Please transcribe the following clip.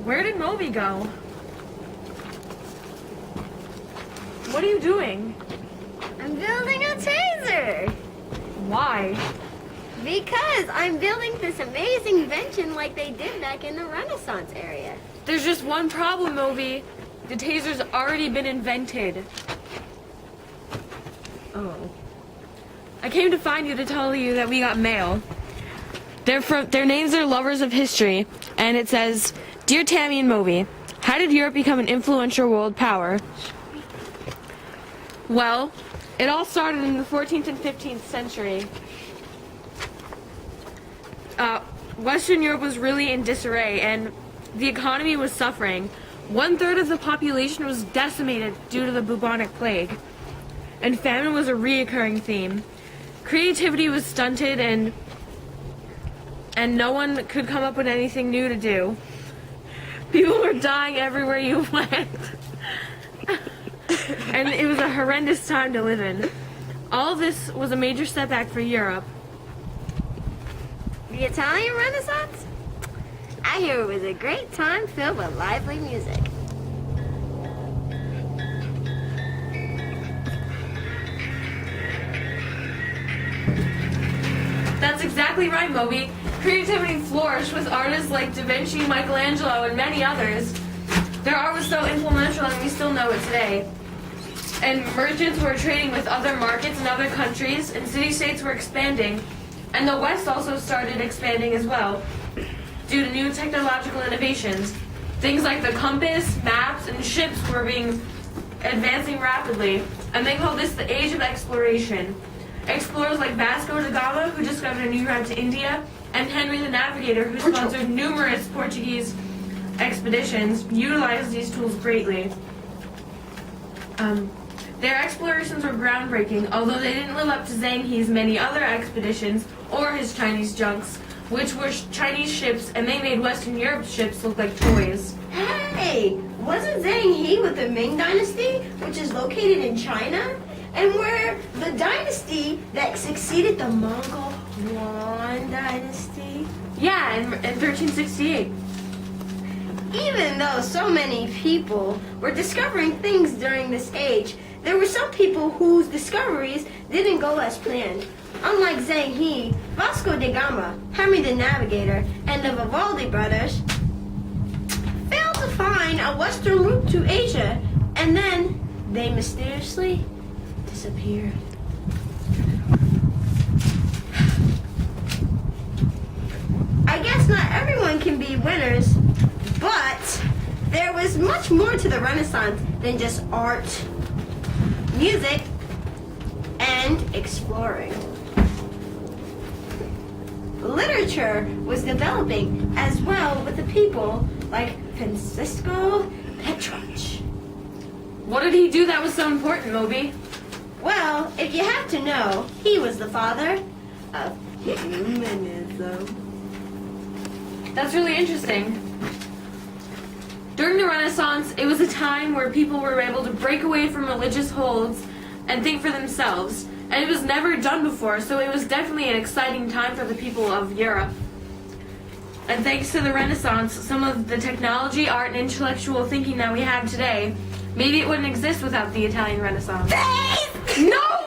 Where did Moby go? What are you doing? I'm building a taser! Why? Because I'm building this amazing invention like they did back in the Renaissance area. There's just one problem, Moby. The taser's already been invented. Oh. I came to find you to tell you that we got mail. Their names are lovers of history, and it says, "Dear Tammy and Moby, how did Europe become an influential world power?" Well, it all started in the 14th and 15th century. Western Europe was really in disarray, and the economy was suffering. 1/3 of the population was decimated due to the bubonic plague, and famine was a reoccurring theme. Creativity was stunted, and no one could come up with anything new to do. People were dying everywhere you went. And it was a horrendous time to live in. All of this was a major setback for Europe. The Italian Renaissance? I hear it was a great time filled with lively music. That's exactly right, Moby. Creativity flourished with artists like Da Vinci, Michelangelo, and many others. Their art was so influential, and we still know it today. And merchants were trading with other markets in other countries, and city-states were expanding. And the West also started expanding as well, due to new technological innovations. Things like the compass, maps, and ships were advancing rapidly, and they call this the Age of Exploration. Explorers like Vasco da Gama, who discovered a new route to India, and Henry the Navigator, who sponsored numerous Portuguese expeditions, utilized these tools greatly. Their explorations were groundbreaking, although they didn't live up to Zhang He's many other expeditions or his Chinese junks, which were Chinese ships, and they made Western Europe's ships look like toys. Hey, wasn't Zhang He with the Ming Dynasty, which is located in China? And we're the dynasty that succeeded the Mongol Yuan Dynasty? Yeah, in 1368. Even though so many people were discovering things during this age, there were some people whose discoveries didn't go as planned. Unlike Zhang He, Vasco da Gama, Henry the Navigator, and the Vivaldi brothers failed to find a western route to Asia, and then they mysteriously disappeared. I guess not everyone can be winners, but there was much more to the Renaissance than just art, music, and exploring. Literature was developing as well with the people like Francisco Petrarch. What did he do that was so important, Moby? Well, if you have to know, he was the father of humanism. That's really interesting. During the Renaissance, it was a time where people were able to break away from religious holds and think for themselves. And it was never done before, so it was definitely an exciting time for the people of Europe. And thanks to the Renaissance, some of the technology, art, and intellectual thinking that we have today, maybe it wouldn't exist without the Italian Renaissance. No!